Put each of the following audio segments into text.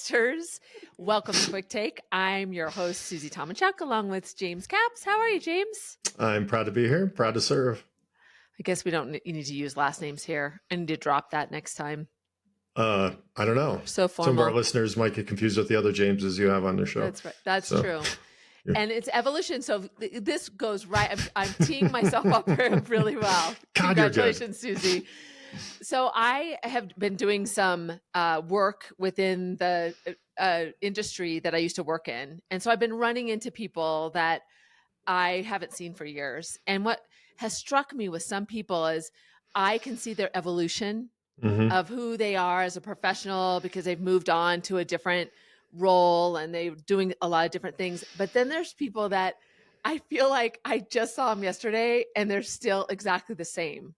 podcasters. Welcome to Quick Take. I'm your host, Susie Tomanchuk, along with James Capps. How are you, James? I'm proud to be here, proud to serve. I guess you need to use last names here. I need to drop that next time. I don't know. So formal. Some of our listeners might get confused with the other Jameses you have on the show. That's right. That's true. Yeah. And it's evolution. So this goes right. I'm teeing myself up really well. God, congratulations, Susie. So I have been doing some work within the industry that I used to work in. And so I've been running into people that I haven't seen for years. And what has struck me with some people is I can see their evolution of who they are as a professional because they've moved on to a different role and they're doing a lot of different things. But then there's people that I feel like I just saw them yesterday and they're still exactly the same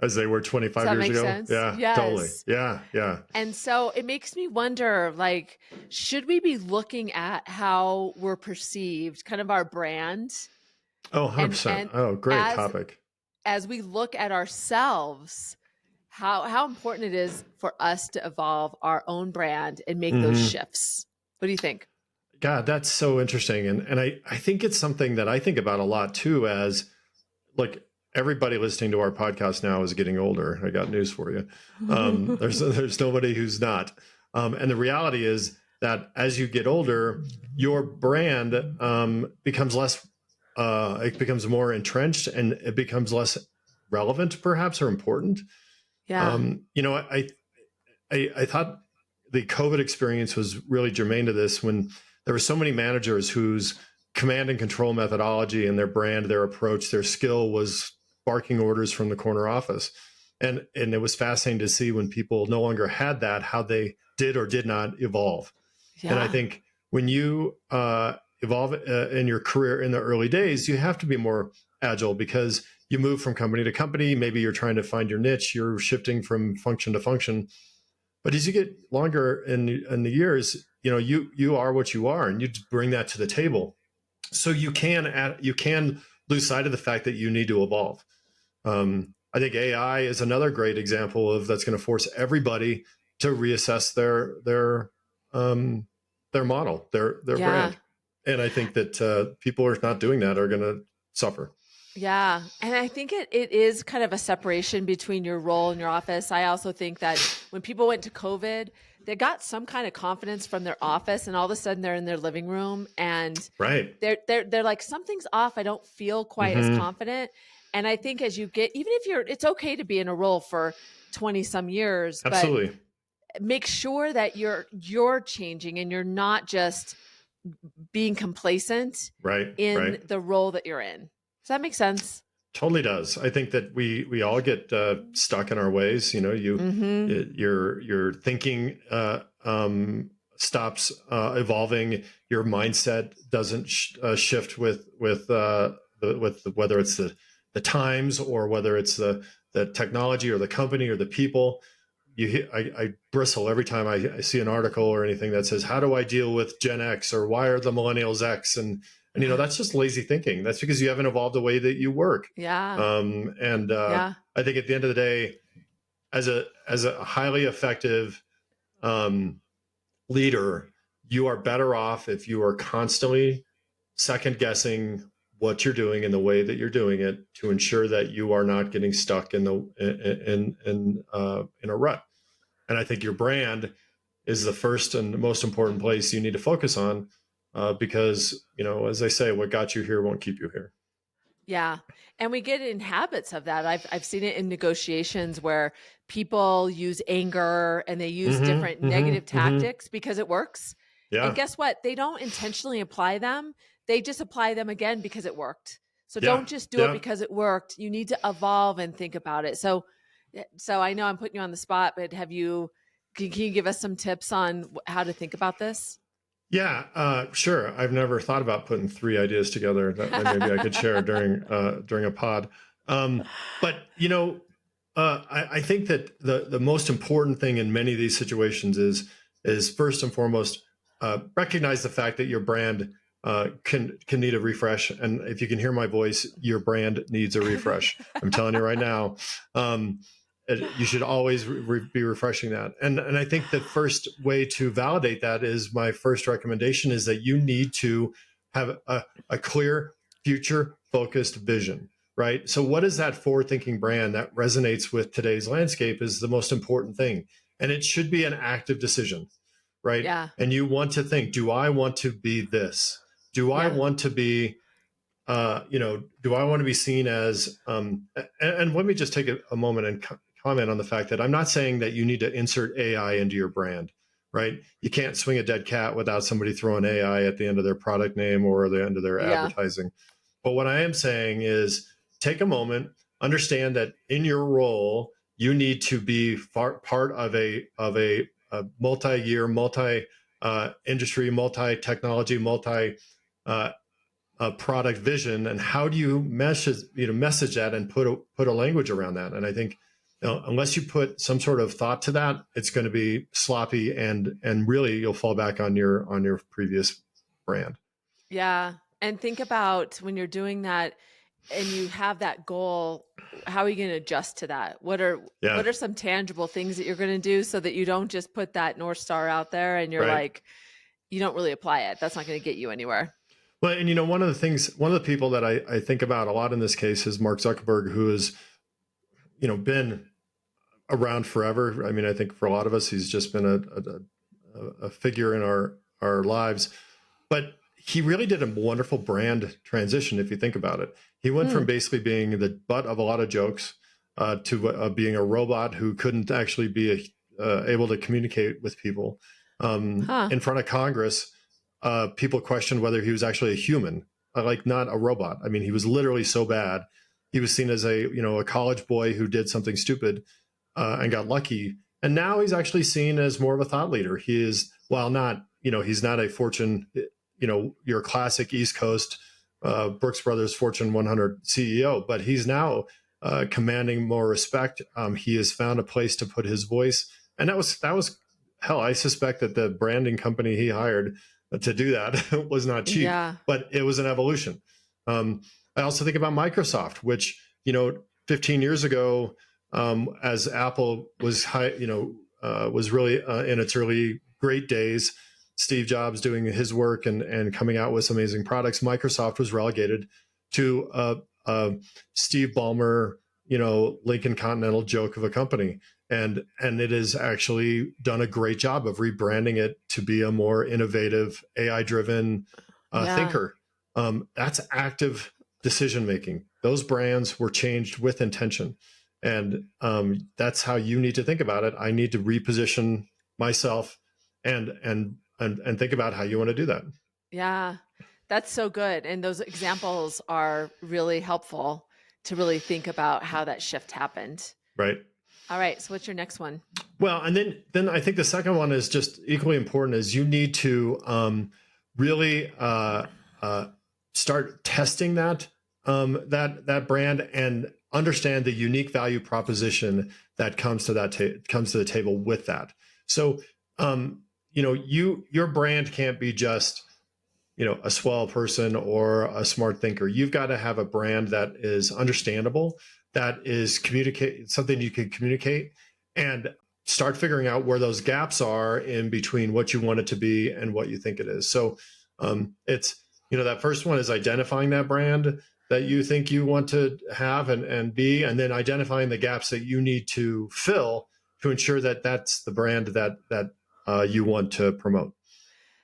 as they were 25 years ago. Sense? Yeah, yes. Totally. Yeah. And so it makes me wonder, like, should we be looking at how we're perceived, kind of our brand? Oh, 100%. Great topic. As we look at ourselves, how important it is for us to evolve our own brand and make those shifts. What do you think? God, that's so interesting. And I think it's something that I think about a lot too, as like everybody listening to our podcast now is getting older. I got news for you. There's nobody who's not. And the reality is that as you get older, your brand becomes less, it becomes more entrenched and it becomes less relevant perhaps or important. Yeah. I thought the COVID experience was really germane to this when there were so many managers whose command and control methodology and their brand, their approach, their skill was barking orders from the corner office. And it was fascinating to see when people no longer had that, how they did or did not evolve. Yeah. And I think when you evolve in your career in the early days, you have to be more agile because you move from company to company. Maybe you're trying to find your niche. You're shifting from function to function. But as you get longer in the years, you are what you are, and you bring that to the table. So you can lose sight of the fact that you need to evolve. I think AI is another great example of that's going to force everybody to reassess their model, their brand. And I think that people who are not doing that are going to suffer. Yeah. And I think it is kind of a separation between your role and your office. I also think that when people went to COVID, they got some kind of confidence from their office and all of a sudden they're in their living room and they're like, something's off. I don't feel quite as confident. And I think as you get, even if it's okay to be in a role for 20 some years, absolutely, but make sure that you're changing and you're not just being complacent in the role that you're in. Does that make sense? Totally does. I think that we all get stuck in our ways. Your thinking stops evolving. Your mindset doesn't shift with whether it's the times or whether it's the technology or the company or the people. I bristle every time I see an article or anything that says, "How do I deal with Gen X?" or "Why are the millennials X?" And that's just lazy thinking. That's because you haven't evolved the way that you work. Yeah. I think at the end of the day, as a highly effective leader, you are better off if you are constantly second guessing what you're doing and the way that you're doing it to ensure that you are not getting stuck in a rut. And I think your brand is the first and the most important place you need to focus on. Because, as I say, what got you here won't keep you here. Yeah. And we get in habits of that. I've seen it in negotiations where people use anger and they use different negative tactics because it works. Yeah. And guess what? They don't intentionally apply them. They just apply them again because it worked. So don't just do it because it worked. You need to evolve and think about it. So I know I'm putting you on the spot, but can you give us some tips on how to think about this? Yeah, sure. I've never thought about putting three ideas together that maybe I could share during a pod. But I think that the most important thing in many of these situations is first and foremost recognize the fact that your brand can need a refresh, and if you can hear my voice, your brand needs a refresh. I'm telling you right now. you should always be refreshing that. And I think the first way to validate that is, my first recommendation is that you need to have a clear future focused vision, right? So what is that forward thinking brand that resonates with today's landscape is the most important thing. And it should be an active decision, right? Yeah. And you want to think, do I want to be this? Do I Yeah. want to be, do I want to be seen as, and let me just take a moment and comment on the fact that I'm not saying that you need to insert AI into your brand, right? You can't swing a dead cat without somebody throwing AI at the end of their product name or the end of their Yeah. advertising. But what I am saying is, take a moment, understand that in your role, you need to be part of a multi-year, multi-industry, multi-technology, multi product vision, and how do you message that and put a language around that. And I think, unless you put some sort of thought to that, it's going to be sloppy, and really you'll fall back on your previous brand. Yeah. And think about when you're doing that and you have that goal, how are you going to adjust to that? What are some tangible things that you're going to do so that you don't just put that North Star out there and you're Right. like, you don't really apply it. That's not going to get you anywhere. Well, and one of the people that I think about a lot in this case is Mark Zuckerberg, who has, been around forever. I mean, I think for a lot of us, he's just been a figure in our lives, but he really did a wonderful brand transition. If you think about it, he went from basically being the butt of a lot of jokes to being a robot who couldn't actually be able to communicate with people in front of Congress. People questioned whether he was actually a human, like not a robot. I mean, he was literally so bad. He was seen as a college boy who did something stupid and got lucky. And now he's actually seen as more of a thought leader. He is, while not, he's not a Fortune, your classic East Coast Brooks Brothers Fortune 100 CEO, but he's now commanding more respect. He has found a place to put his voice, and that was hell. I suspect that the branding company he hired to do that was not cheap, but it was an evolution. I also think about Microsoft, which 15 years ago, as Apple was was really in its early great days, Steve Jobs doing his work and coming out with some amazing products, Microsoft was relegated to a Steve Ballmer, Lincoln Continental joke of a company. And it has actually done a great job of rebranding it to be a more innovative, AI-driven thinker. That's active decision making. Those brands were changed with intention, and that's how you need to think about it. I need to reposition myself, and think about how you want to do that. Yeah, that's so good. And those examples are really helpful to really think about how that shift happened. Right. All right. So what's your next one? Well, and then I think the second one is just equally important. Is you need to really start testing that brand and understand the unique value proposition that comes to the table with that. So your brand can't be just a swell person or a smart thinker. You've got to have a brand that is understandable, that is something you can communicate, and start figuring out where those gaps are in between what you want it to be and what you think it is. So it's that first one is identifying that brand that you think you want to have and be, and then identifying the gaps that you need to fill to ensure that that's the brand that you want to promote.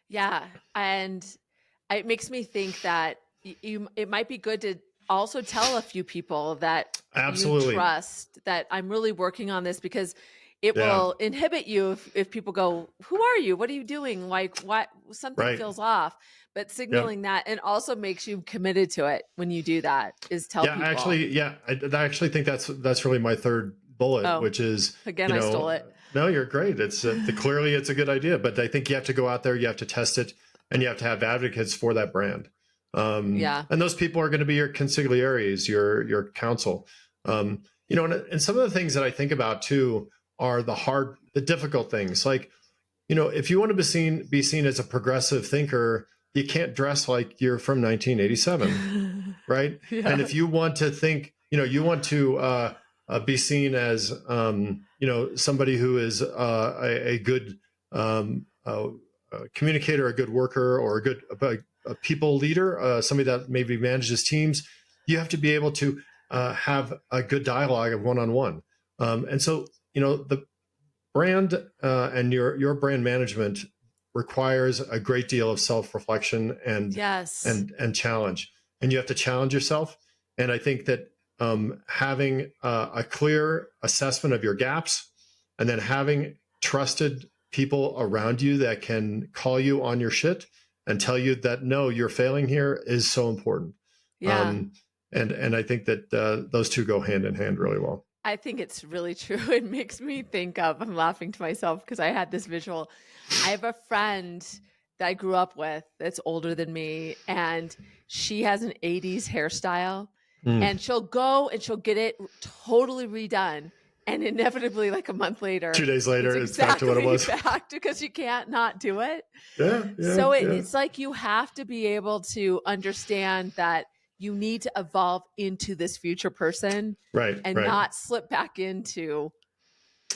Yeah. And it makes me think that it might be good to also tell a few people that Absolutely. you trust that I'm really working on this, because it will inhibit you if people go, who are you? What are you doing? Like, what? Something feels off. But signaling that, and also makes you committed to it when you do that, is tell people. I actually think that's really my third bullet, which is, again, I stole it. No, you're great. It's clearly it's a good idea, but I think you have to go out there, you have to test it, and you have to have advocates for that brand. And those people are going to be your consiglieres, your counsel. And some of the things that I think about too are the difficult things. Like, if you want to be seen as a progressive thinker, you can't dress like you're from 1987, right? And if you want to think, you want to be seen as, somebody who is a good communicator, a good worker, or a people leader, somebody that maybe manages teams. You have to be able to have a good dialogue of one-on-one. And so, the brand and your brand management requires a great deal of self-reflection Yes. and challenge, and you have to challenge yourself. And I think that having a clear assessment of your gaps, and then having trusted people around you that can call you on your shit and tell you that, no, you're failing here, is so important. Yeah. And I think that those two go hand in hand really well. I think it's really true. It makes me think of, I'm laughing to myself because I had this visual. I have a friend that I grew up with that's older than me, and she has an 80s hairstyle, and she'll go and she'll get it totally redone. And inevitably, like a month later, 2 days later, it's back to what it was. Back because you can't not do it. Yeah. So it's like you have to be able to understand that you need to evolve into this future person, right, and not slip back into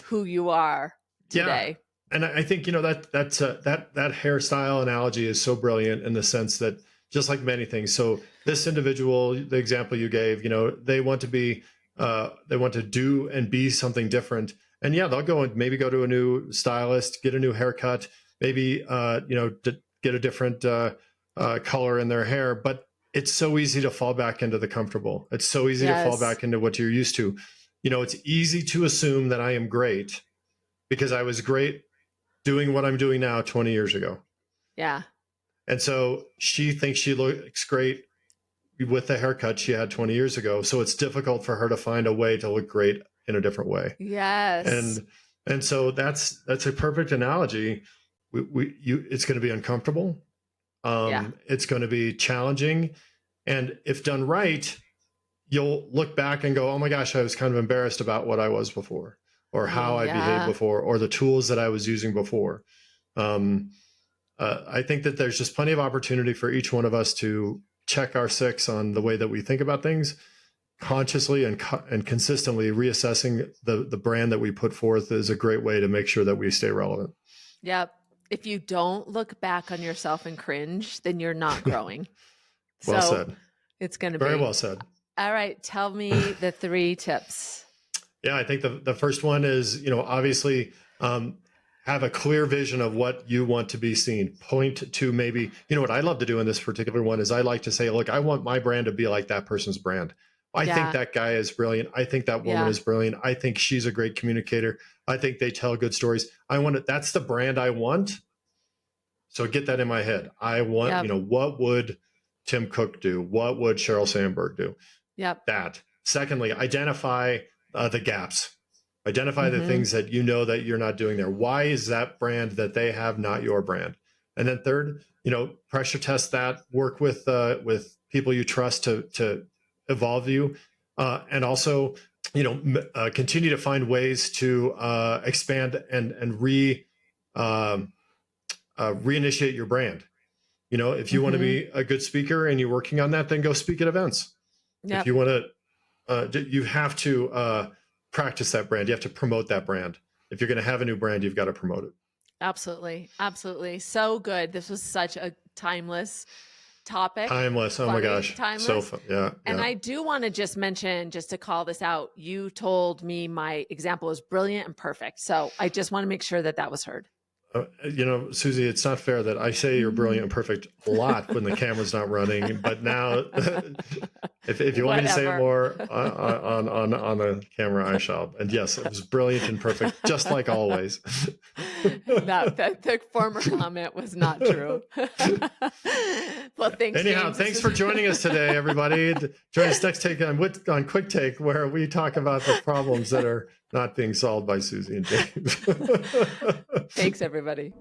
who you are today. Yeah. And I think, that hairstyle analogy is so brilliant in the sense that, just like many things. So this individual, the example you gave, they want to do and be something different. And yeah, they'll go and maybe go to a new stylist, get a new haircut, maybe, get a different color in their hair. But it's so easy to fall back into the comfortable. It's so easy to fall back into what you're used to. It's easy to assume that I am great because I was great doing what I'm doing now 20 years ago. Yeah. And so she thinks she looks great with the haircut she had 20 years ago. So it's difficult for her to find a way to look great in a different way. Yes. And so that's a perfect analogy. It's going to be uncomfortable. It's going to be challenging. And if done right, you'll look back and go, oh my gosh, I was kind of embarrassed about what I was before, or how I behaved before, or the tools that I was using before. I think that there's just plenty of opportunity for each one of us to check our six on the way that we think about things, consciously and consistently reassessing the brand that we put forth is a great way to make sure that we stay relevant. Yep. If you don't look back on yourself and cringe, then you're not growing. Well said. It's going to be very well said. All right. Tell me the 3 tips. Yeah, I think the first one is, obviously, have a clear vision of what you want to be seen. Point to maybe, what I love to do in this particular one is I like to say, look, I want my brand to be like that person's brand. I think that guy is brilliant. I think that woman is brilliant. I think she's a great communicator. I think they tell good stories. That's the brand I want. So get that in my head. I want, what would Tim Cook do? What would Sheryl Sandberg do? Yep. That. Secondly, identify the gaps. Identify the things that that you're not doing there. Why is that brand that they have not your brand? And then third, pressure test that. Work with people you trust to evolve you, and also continue to find ways to expand and reinitiate your brand. If you want to be a good speaker and you're working on that, then go speak at events. Yep. If you want to, you have to practice that brand. You have to promote that brand. If you're going to have a new brand, you've got to promote it. Absolutely. Absolutely. So good. This was such a timeless topic. Timeless. Oh my gosh. Timeless. So fun. Yeah. And I do want to just mention, just to call this out, you told me my example is brilliant and perfect. So I just want to make sure that was heard. Susie, it's not fair that I say you're brilliant and perfect a lot when the camera's not running, but now if you want me to say it more on the camera, I shall. And yes, it was brilliant and perfect, just like always. The former comment was not true. Well, thanks. Anyhow, James. Thanks for joining us today, everybody. Join us next take on Quick Take, where we talk about the problems that are not being solved by Susie and James. Thanks, everybody.